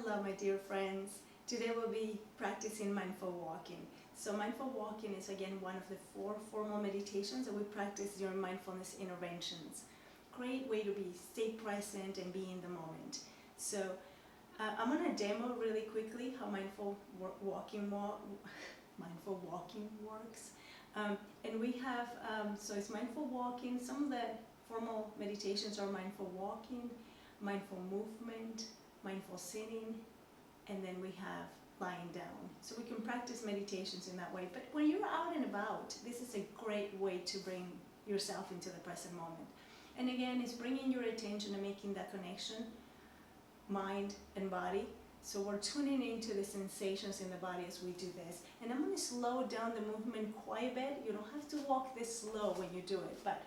Hello, my dear friends. Today we'll be practicing mindful walking. So mindful walking is again one of the 4 formal meditations that we practice during mindfulness interventions. Great way to stay present and be in the moment. So I'm going to demo really quickly how mindful walking works. And we have, so it's mindful walking. Some of the formal meditations are mindful walking, mindful movement, mindful sitting, and then we have lying down. So we can practice meditations in that way. But when you're out and about, this is a great way to bring yourself into the present moment. And again, it's bringing your attention and making that connection, mind and body. So we're tuning into the sensations in the body as we do this. And I'm going to slow down the movement quite a bit. You don't have to walk this slow when you do it, but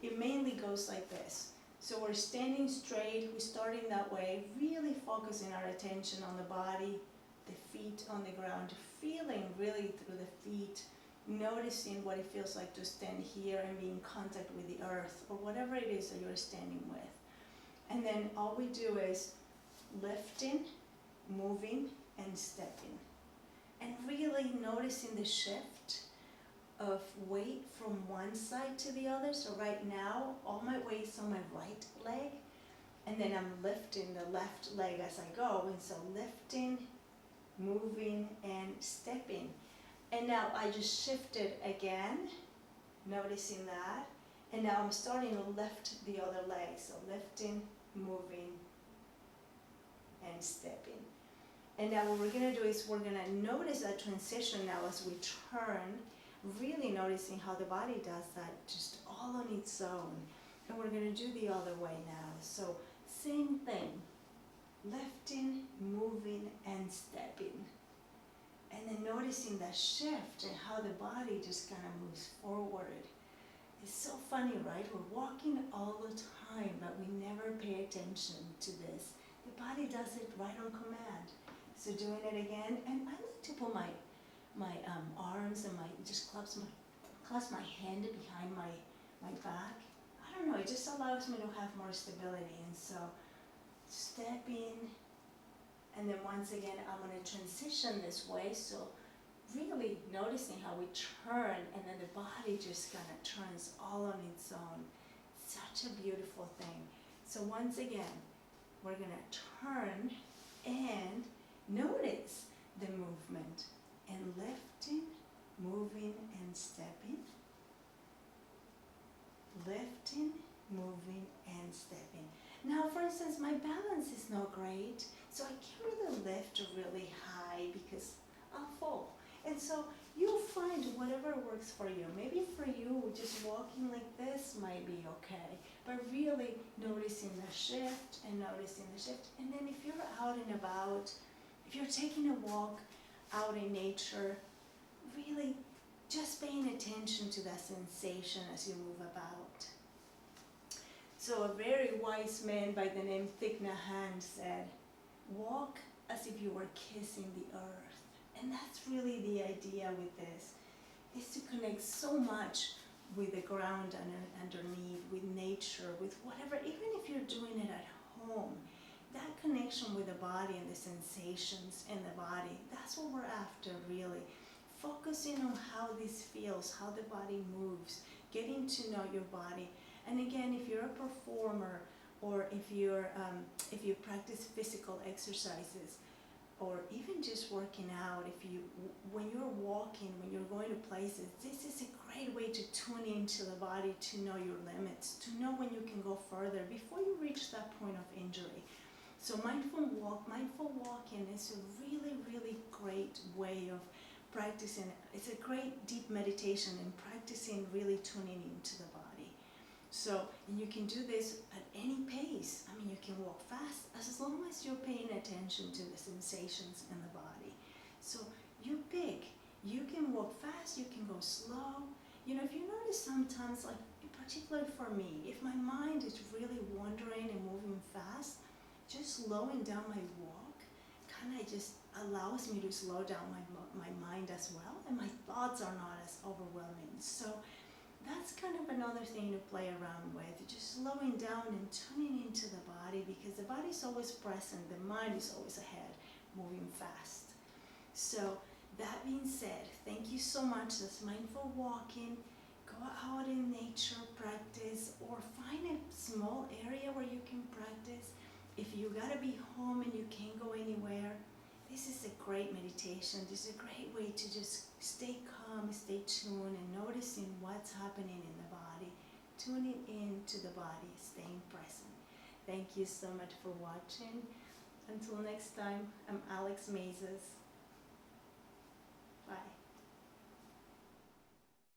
it mainly goes like this. So we're standing straight, we're starting that way, really focusing our attention on the body, the feet on the ground, feeling really through the feet, noticing what it feels like to stand here and be in contact with the earth or whatever it is that you're standing with. And then all we do is lifting, moving, and stepping. And really noticing the shift of weight from one side to the other. So right now, all my weight's on my right leg, and then I'm lifting the left leg as I go. And so lifting, moving, and stepping. And now I just shifted again, noticing that. And now I'm starting to lift the other leg. So lifting, moving, and stepping. And now what we're going to do is we're going to notice that transition now as we turn, really noticing how the body does that just all on its own. And we're going to do the other way now. So same thing, lifting, moving, and stepping. And then noticing that shift and how the body just kind of moves forward. It's so funny, right? We're walking all the time, but we never pay attention to this. The body does it right on command. So doing it again, and I like to put my arms and just clasp my hand behind my back. I don't know, it just allows me to have more stability. And so stepping, and then once again I'm going to transition this way, so really noticing how we turn, and then the body just kind of turns all on its own. Such a beautiful thing. So once again, we're going to turn and notice the movement, and lifting, moving, and stepping. Lifting, moving, and stepping. Now, for instance, my balance is not great, so I can't really lift really high because I'll fall. And so you'll find whatever works for you. Maybe for you, just walking like this might be okay, but really noticing the shift and noticing the shift. And then if you're out and about, if you're taking a walk out in nature, really just paying attention to that sensation as you move about. So a very wise man by the name Thich Nhat Hanh said, walk as if you were kissing the earth. And that's really the idea with this, is to connect so much with the ground underneath, with nature, with whatever, even if you're doing it at home. That connection with the body and the sensations in the body, that's what we're after really. Focusing on how this feels, how the body moves, getting to know your body. And again, if you're a performer, or if you practice physical exercises, or even just working out, when you're walking, when you're going to places, this is a great way to tune into the body, to know your limits, to know when you can go further before you reach that point of injury. So mindful walking is a really, really great way of practicing. It's a great deep meditation and practicing really tuning into the body. So, and you can do this at any pace. I mean, you can walk fast as long as you're paying attention to the sensations in the body. So you pick. You can walk fast, you can go slow. You know, if you notice sometimes, like particularly for me, if my mind is really wandering and moving fast, just slowing down my walk kind of just allows me to slow down my mind as well, and my thoughts are not as overwhelming. So that's kind of another thing to play around with, just slowing down and tuning into the body, because the body's always present, the mind is always ahead. moving fast. So that being said, thank you so much. That's mindful walking. Go out in nature, practice, or find a small area where you can practice. If you gotta be home and you can't go anywhere, this is a great meditation. This is a great way to just stay calm, stay tuned, and noticing what's happening in the body. Tuning in to the body, staying present. Thank you so much for watching. Until next time, I'm Alex Mazes. Bye.